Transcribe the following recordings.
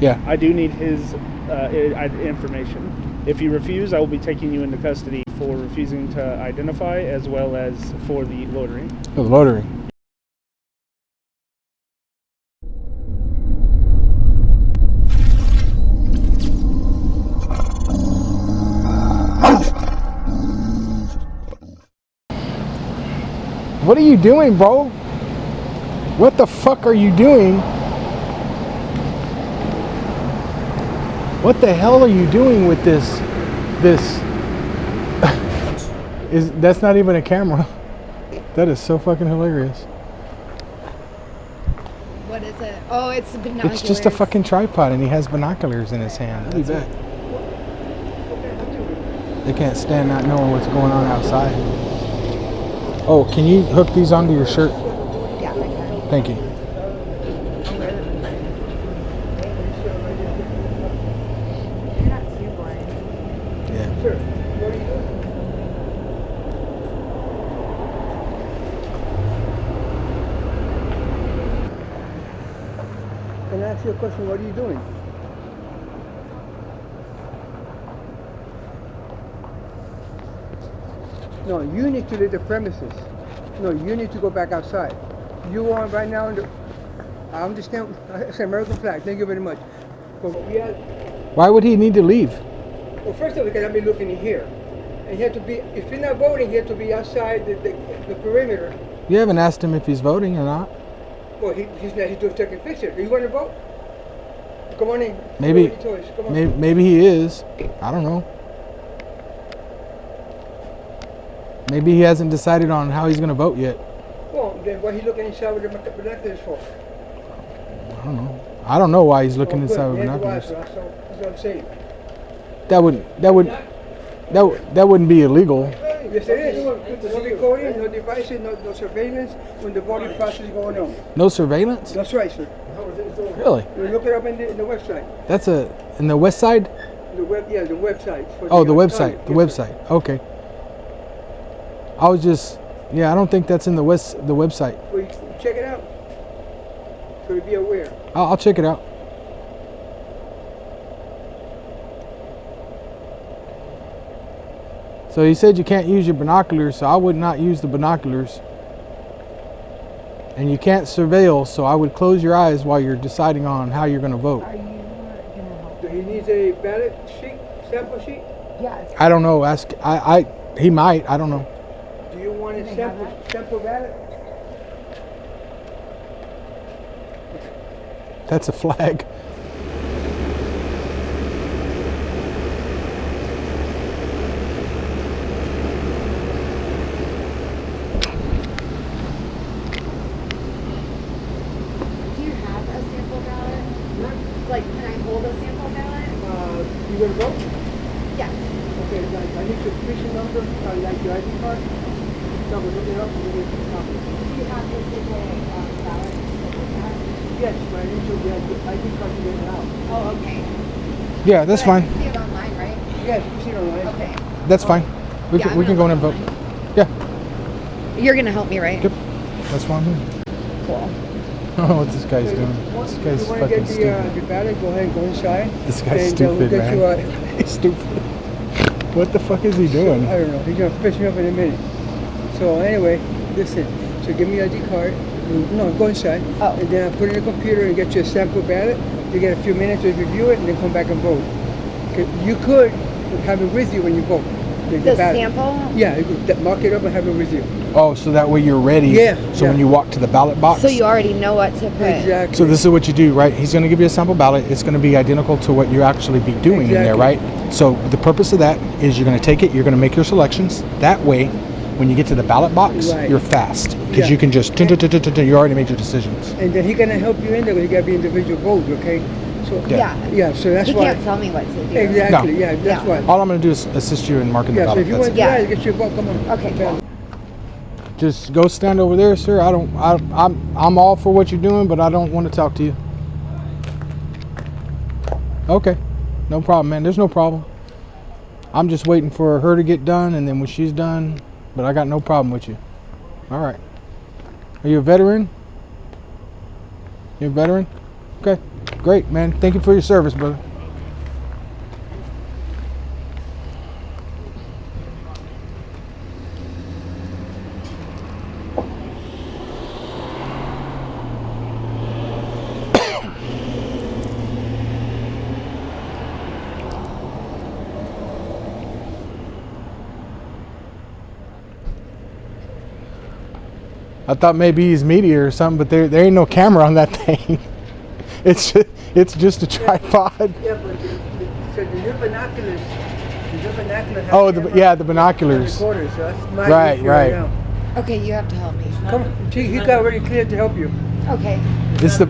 Yeah. I do need his information. If you refuse, I will be taking you into custody for refusing to identify as well as for the loitering. For the loitering. What are you doing, bro? What the fuck are you doing? What the hell are you doing with this that's not even a camera. That is so fucking hilarious. What is it? Oh, it's the binoculars. It's just a fucking tripod and he has binoculars in his hand. That's it. They can't stand not knowing what's going on outside. Oh, can you hook these onto your shirt? Yeah, I can. Thank you. You're not too boring. Yeah. Sir, what are you doing? Can I ask you a question? What are you doing? No, you need to leave the premises. No, you need to go back outside. You are right now in the... I understand. It's an American flag. Thank you very much. But we are... Why would he need to leave? Well, first of all, because I've been looking in here. And he had to be... If you're not voting, he had to be outside the perimeter. You haven't asked him if he's voting or not. Well, he's not. He's doing taking pictures. Do you want to vote? Come on in. Maybe, Come on. maybe he is. I don't know. Maybe he hasn't decided on how he's going to vote yet. Well, then why he looking inside with the binoculars for? I don't know. I don't know why he's looking Good. inside with That's binoculars. that's what I'm saying. That wouldn't be illegal. Yes, it is. No recording, no devices, no surveillance when the voting process is going on. No surveillance? That's right, sir. Really? You look it up in the website. That's in the west side? The website. For Oh, the county. website. The Yes, sir. website. Okay. I was just, yeah, I don't think that's in the website. Well, you check it out. So you be aware. I'll check it out. So he said you can't use your binoculars, so I would not use the binoculars. And you can't surveil, so I would close your eyes while you're deciding on how you're going to vote. Are you going to help? So he needs a ballot sheet, sample sheet. Yes. I don't know. He might. I don't know. Do you want a sample ballot? That's a flag. Do you have a sample ballot? Like, can I hold a sample ballot? You gonna vote? Yes. Okay, I need your petition number, like your ID card. So we'll look it up and we'll get a copy. Do you have the sample ballot? Yes, but I need your ID card to get it out. Oh, okay. Yeah, that's But I fine. can see it online, right? Yes, you see it online. Okay. That's fine. We Yeah, can, we I'm can go in gonna and look vote. Yeah, You're going to help me, right? Yep. That's fine. Cool. I don't know what this guy's doing. This guy's You want to fucking get stupid. the ballot, go ahead and go inside. This guy's And, we'll stupid, get man. you a- He's stupid. What the fuck is he doing? I don't know. He's gonna fish me up in a minute. So anyway, listen. So give me your ID card. No, go inside. Oh. And then I put it in the computer and get you a sample ballot. You get a few minutes to review it and then come back and vote. 'Cause you could have it with you when you vote. The ballot. sample? Yeah, you could mark it up and have it with you. Oh, so that way you're ready. Yeah, So yeah. when you walk to the ballot box. So you already know what to put. Exactly. So this is what you do, right? He's going to give you a sample ballot. It's going to be identical to what you actually be doing in there, right? So the purpose of that is you're going to take it, you're going to make your selections. That way, when you get to the ballot box, Right. you're fast. Because Yeah. you can just, you already made your decisions. And then he's gonna help you in there. You gotta be individual vote, okay? So Yeah. yeah. So that's He why. can't tell me what to do. Exactly. No. Yeah. That's Yeah. why. All I'm going to do is assist you in marking the Yeah. So ballot. if you That's want it. to Yeah. get your vote, come on. Okay, cool. Just go stand over there, sir. I'm all for what you're doing, but I don't want to talk to you. Okay. No problem, man. There's no problem. I'm just waiting for her to get done, and then when she's done, but I got no problem with you. All right. Are you a veteran? You're a veteran? Okay. Great, man. Thank you for your service, brother. I thought maybe he's media or something, but there ain't no camera on that thing. It's just a tripod. Yeah, but so the new binoculars have Oh, camera the binoculars. recorders, so that's my Right, issue right. now. Okay, you have to help me. Come, he got already cleared to help you. Okay. It's the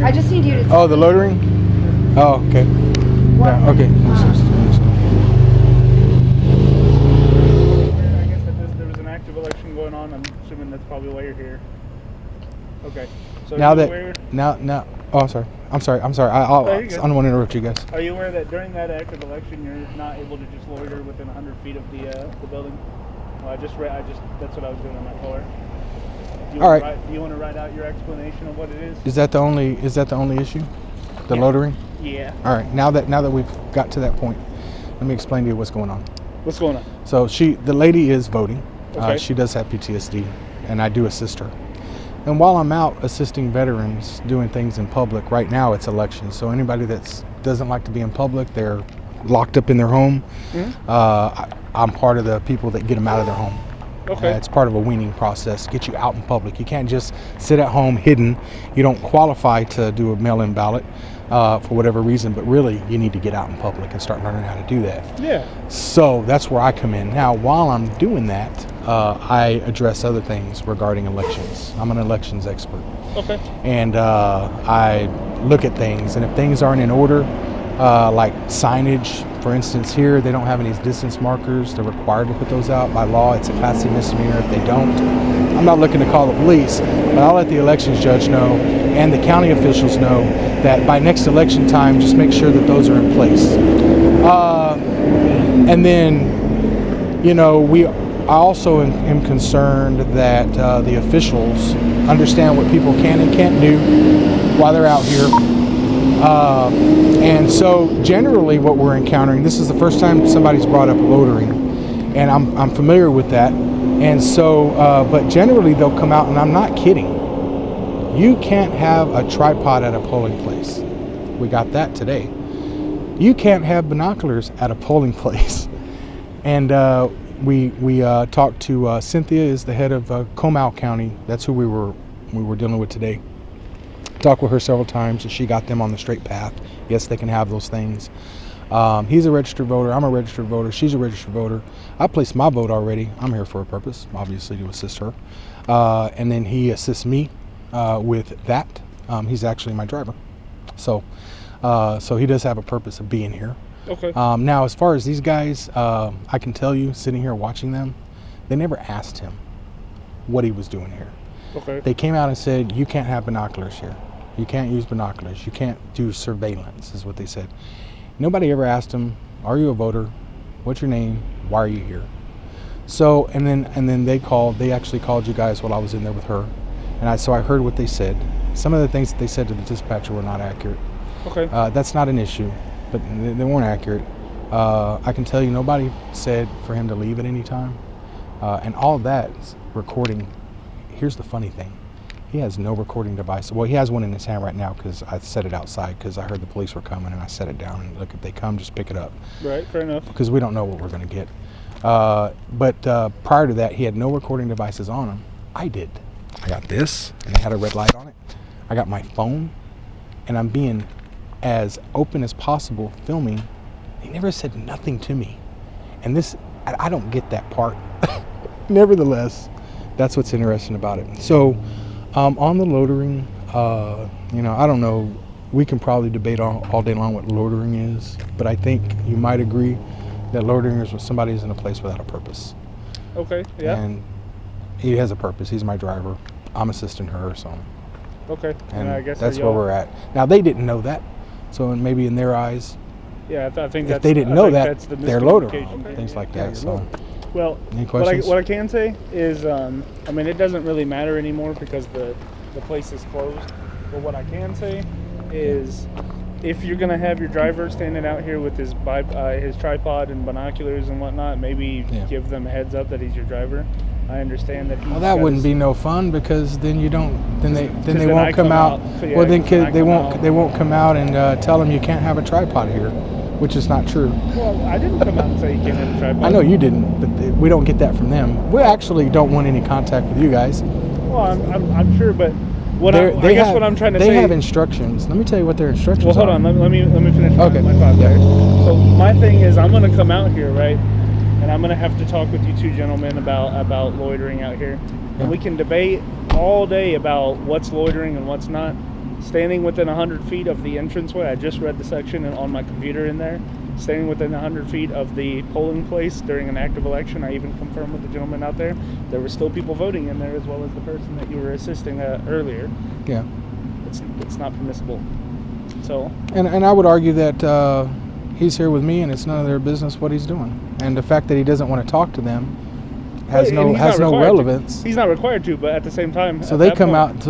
I just need you to. oh, the loitering. Oh, okay. What? Yeah, okay. I guess that there was an active election going on. I'm assuming that's probably why you're here. Okay. So Now are you that aware, now. Oh, I'm sorry. I you're good. don't want to interrupt you guys. are you aware that during that active election you're not able to just loiter within 100 feet of the building? Well, that's what I was doing on my car. All right. Do you want to write out your explanation of what it is? Is that the only issue? The Yeah. loitering? Yeah. All right. Now that we've got to that point, let me explain to you what's going on. What's going on? So the lady is voting. Okay. She does have PTSD, and I do assist her. And while I'm out assisting veterans doing things in public, right now it's elections. So anybody that doesn't like to be in public, they're locked up in their home. I'm part of the people that get them out of their home. Okay. It's part of a weaning process, get you out in public. You can't just sit at home hidden. You don't qualify to do a mail-in ballot for whatever reason, but really you need to get out in public and start learning how to do that. Yeah. So that's where I come in. Now, while I'm doing that, I address other things regarding elections. I'm an elections expert. Okay. And I look at things, and if things aren't in order, like signage, for instance, here they don't have any distance markers. They're required to put those out by law. It's a Class C misdemeanor if they don't. I'm not looking to call the police, but I'll let the elections judge know and the county officials know that by next election time, just make sure that those are in place. And then, I also am concerned that the officials understand what people can and can't do while they're out here. And so generally what we're encountering, this is the first time somebody's brought up loitering, and I'm familiar with that. And so, but generally they'll come out, and I'm not kidding. You can't have a tripod at a polling place. We got that today. You can't have binoculars at a polling place. And we talked to Cynthia, is the head of Comal County. That's who we were dealing with today. Talked with her several times, and she got them on the straight path. Yes, they can have those things. He's a registered voter. I'm a registered voter. She's a registered voter. I placed my vote already. I'm here for a purpose, obviously to assist her. And then he assists me with that. He's actually my driver. So he does have a purpose of being here. Okay. Now, as far as these guys, I can tell you, sitting here watching them, they never asked him what he was doing here. Okay. They came out and said, you can't have binoculars here. You can't use binoculars. You can't do surveillance, is what they said. Nobody ever asked him, are you a voter? What's your name? Why are you here? So, and then they actually called you guys while I was in there with her. And so I heard what they said. Some of the things that they said to the dispatcher were not accurate. Okay. That's not an issue, but they weren't accurate. I can tell you nobody said for him to leave at any time. And all that recording. Here's the funny thing. He has no recording device. Well, he has one in his hand right now because I set it outside because I heard the police were coming, and I set it down and look, if they come, just pick it up. Right, fair enough. Because we don't know what we're going to get. But prior to that, he had no recording devices on him. I did. I got this, and it had a red light on it. I got my phone, and I'm being as open as possible filming. He never said nothing to me. And this, I don't get that part. Nevertheless, that's what's interesting about it. So on the loitering, I don't know, we can probably debate all day long what loitering is, but I think you might agree that loitering is when somebody is in a place without a purpose. Okay, yeah. And he has a purpose. He's my driver. I'm assisting her, so. Okay, And I guess that's where we're at. Now, they didn't know that, so maybe in their eyes, yeah, I think if that's, they didn't I know think that, that's the they're loitering, miscommunication. things like Yeah, that. So, well, any questions? what I can say is, it doesn't really matter anymore because the place is closed. But what I can say is if you're gonna have your driver standing out here with his tripod and binoculars and whatnot, maybe give them a heads up that he's your driver. I understand that. Well, that wouldn't be no fun because then you don't. Then they won't come out. Well, then they won't come out and tell them you can't have a tripod here, which is not true. Well, I didn't come out and say you can't have a tripod. I know you didn't, but we don't get that from them. We actually don't want any contact with you guys. Well, I'm sure, but what I'm trying to say. They have instructions. Let me tell you what their instructions are. Well, hold on. Let me finish my thought there. So my thing is, I'm gonna come out here, right? And I'm going to have to talk with you two gentlemen about loitering out here. And we can debate all day about what's loitering and what's not. Standing within 100 feet of the entranceway, I just read the section on my computer in there. Standing within 100 feet of the polling place during an active election, I even confirmed with the gentleman out there, there were still people voting in there as well as the person that you were assisting earlier. Yeah. It's not permissible. So. And I would argue that he's here with me and it's none of their business what he's doing. And the fact that he doesn't want to talk to them has no relevance. He's not required to, but at the same time. So they come out and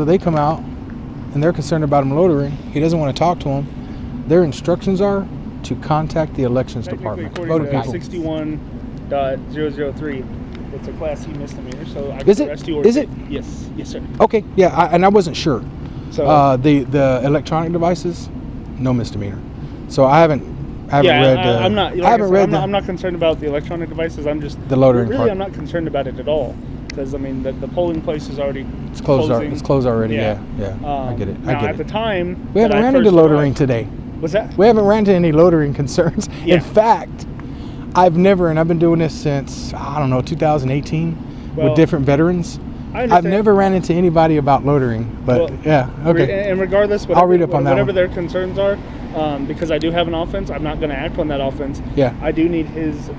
they're concerned about him loitering. He doesn't want to talk to them. Their instructions are to contact the elections department. According to 61.003, it's a Class C misdemeanor. So I is can it? arrest you. Is it? Yes, sir. Okay, yeah, and I wasn't sure. So the electronic devices, no misdemeanor. So I haven't read. I'm not. Like I haven't read. I'm not concerned about the electronic devices. I'm just the loitering really. part. I'm not concerned about it at all because I mean the polling place is already. It's closed. It's closed already. Yeah. I get it. At the time, we haven't ran into loitering today. What's that? We haven't ran into any loitering concerns. Yeah. In fact, I've been doing this since 2018 with different veterans. I've never ran into anybody about loitering, but okay. And regardless, I'll read up on that. Whatever their concerns are, because I do have an offense, I'm not going to act on that offense. Yeah. I do need his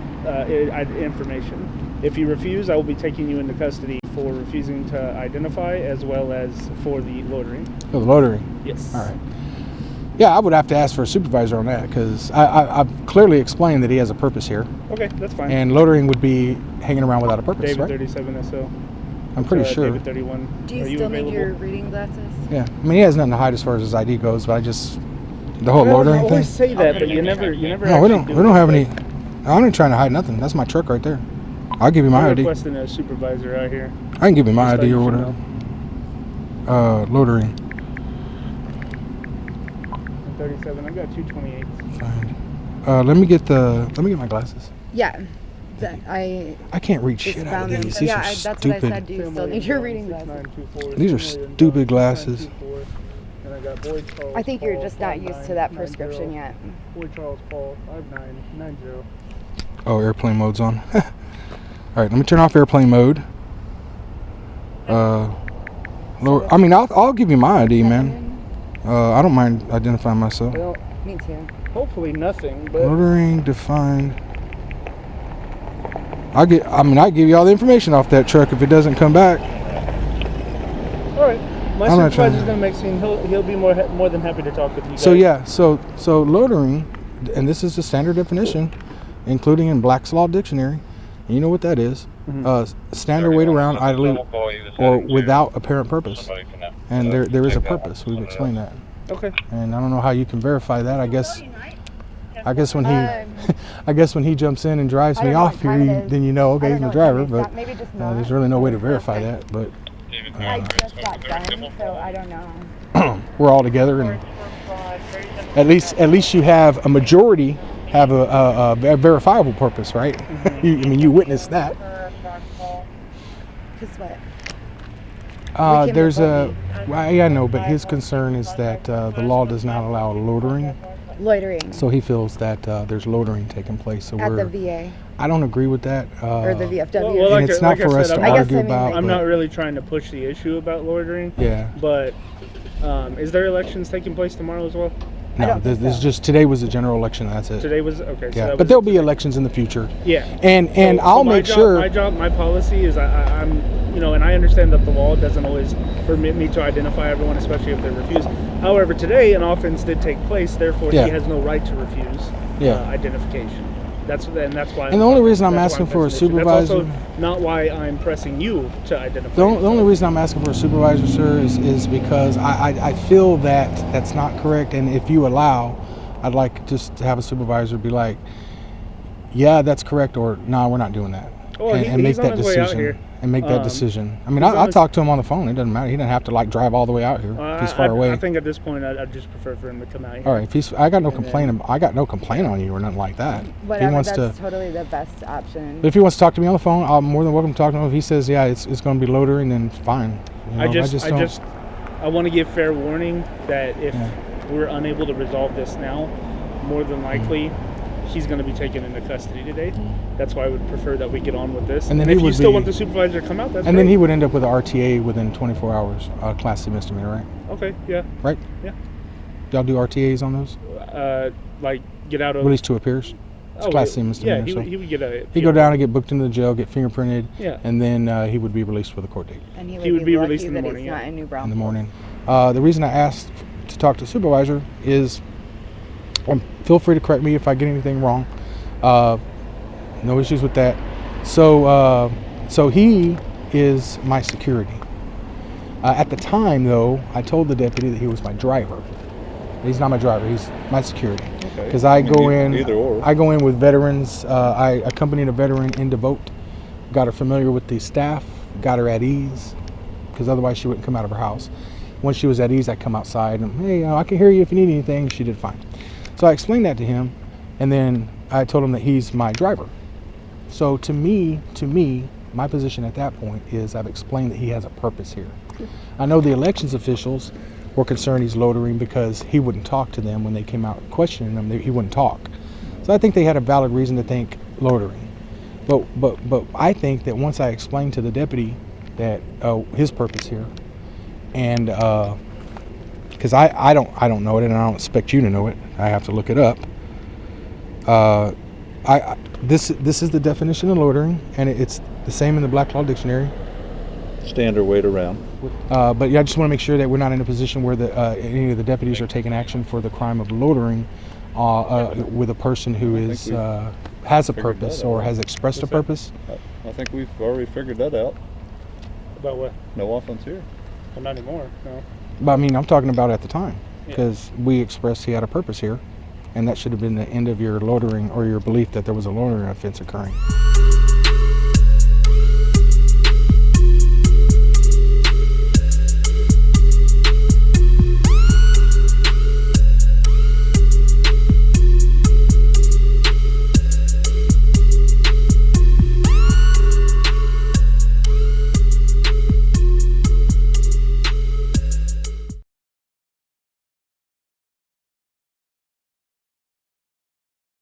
information. If you refuse, I will be taking you into custody for refusing to identify, as well as for the loitering. For the loitering. Yes. All right. Yeah, I would have to ask for a supervisor on that because I've clearly explained that he has a purpose here. Okay, that's fine. And loitering would be hanging around without a purpose, David right? 37 SO. I'm pretty sure. David 31. Do you still need your reading glasses? Yeah, I mean he has nothing to hide as far as his ID goes, but the whole loitering thing. I always say that, but you never. No, we don't have any. I'm not trying to hide nothing. That's my truck right there. I'll give you my ID. I'm requesting a supervisor out here. I can give you my ID or whatever. Loitering. 37. I've got 228s. Fine. Let me get my glasses. Yeah. I can't read shit out of these. These are that's stupid. what I said. Do you still need your reading glasses? These are stupid glasses. I think you're just not used to that prescription yet. Boyd Charles Paul 5990. Oh, airplane mode's on. All right, let me turn off airplane mode. I'll give you my ID, man. I don't mind identifying myself. Well, me too. Hopefully nothing, but loitering defined. I give you all the information off that truck if it doesn't come back. All right, my supervisor's gonna make scene. He'll be more than happy to talk with you guys. So yeah, so loitering, and this is the standard definition, including in Black's Law Dictionary. And you know what that is? Stand or wait around idly or without apparent purpose. And there is a purpose. We've explained that. Okay. And I don't know how you can verify that. I guess when he jumps in and drives me off here, then you know, okay, he's the driver. But there's really no way to verify that. But I just got done, so I don't know. we're all together, and at least you have a majority have a verifiable purpose, right? You witnessed that. Because what? There's but his concern is that the law does not allow loitering. Loitering. So he feels that there's loitering taking place. So at the VA. I don't agree with that. Or the VFW. Well, and it's not for us to argue about. I'm not really trying to push the issue about loitering. Yeah. But is there elections taking place tomorrow as well? No, this is just today was a general election. That's it. Today was okay. So yeah, but there'll be elections in the future. Yeah. And I'll make sure. My policy is I'm and I understand that the law doesn't always permit me to identify everyone, especially if they refuse. However, today an offense did take place, therefore he has no right to refuse identification. That's why. And the only reason I'm that's why asking for a pressing issue. supervisor. That's also not why I'm pressing you to identify. The only reason I'm asking for a supervisor, sir, is because I feel that that's not correct. And if you allow, I'd like just to have a supervisor be like, yeah, that's correct, or no, we're not doing that. Well, and make he's on that his way out decision. here. And make that decision. I mean, he's on I'll his- talk to him on the phone. It doesn't matter. He doesn't have to like drive all the way out here. If he's far away. I think at this point, I'd just prefer for him to come out here. All right. If he's, I got no complaint. I got no complaint on you or nothing like that. Whatever, he wants that's to. totally the best option. But if he wants to talk to me on the phone, I'm more than welcome to talk to him. If he says, yeah, it's going to be loitering, then fine. You know, I want to give fair warning that if we're unable to resolve this now, more than likely, he's going to be taken into custody today. That's why I would prefer that we get on with this. And then if he you would still be- want the supervisor to come out, that's And then great. he would end up with an RTA within 24 hours, Class C misdemeanor, right? Okay, yeah. Right? Yeah. Y'all do RTAs on those? Like, get out of... Release to appears? It's Class C misdemeanor. Yeah, so he would get a... he'd go down and get booked into the jail, get fingerprinted, Yeah. and then he would be released with a court date And he would be lucky released in the that morning, it's not in New in Braunfels. the morning. The reason I asked to talk to the supervisor is, feel free to correct me if I get anything wrong. No issues with that. So he is my security. At the time, though, I told the deputy that he was my driver. He's not my driver. He's my security. Because I go in. Either or. I go in with veterans. I accompanied a veteran into vote. Got her familiar with the staff. Got her at ease. Because otherwise she wouldn't come out of her house. Once she was at ease, I come outside and hey, I can hear you if you need anything. She did fine. So I explained that to him, and then I told him that he's my driver. So to me, my position at that point is I've explained that he has a purpose here. I know the elections officials were concerned he's loitering because he wouldn't talk to them when they came out questioning him. He wouldn't talk. So I think they had a valid reason to think loitering. But I think that once I explained to the deputy that his purpose here, and because I don't know it, and I don't expect you to know it. I have to look it up. This is the definition of loitering, and it's the same in the Black Law Dictionary. Stand or wait around. But yeah, I just want to make sure that we're not in a position where any of the deputies are taking action for the crime of loitering with a person who is has a figured purpose that or out. has expressed a purpose. I think we've already figured that out. About what? No offense here. Well, not anymore, no. But I mean, I'm talking about at the time, Yeah. because we expressed he had a purpose here, and that should have been the end of your loitering or your belief that there was a loitering offense occurring.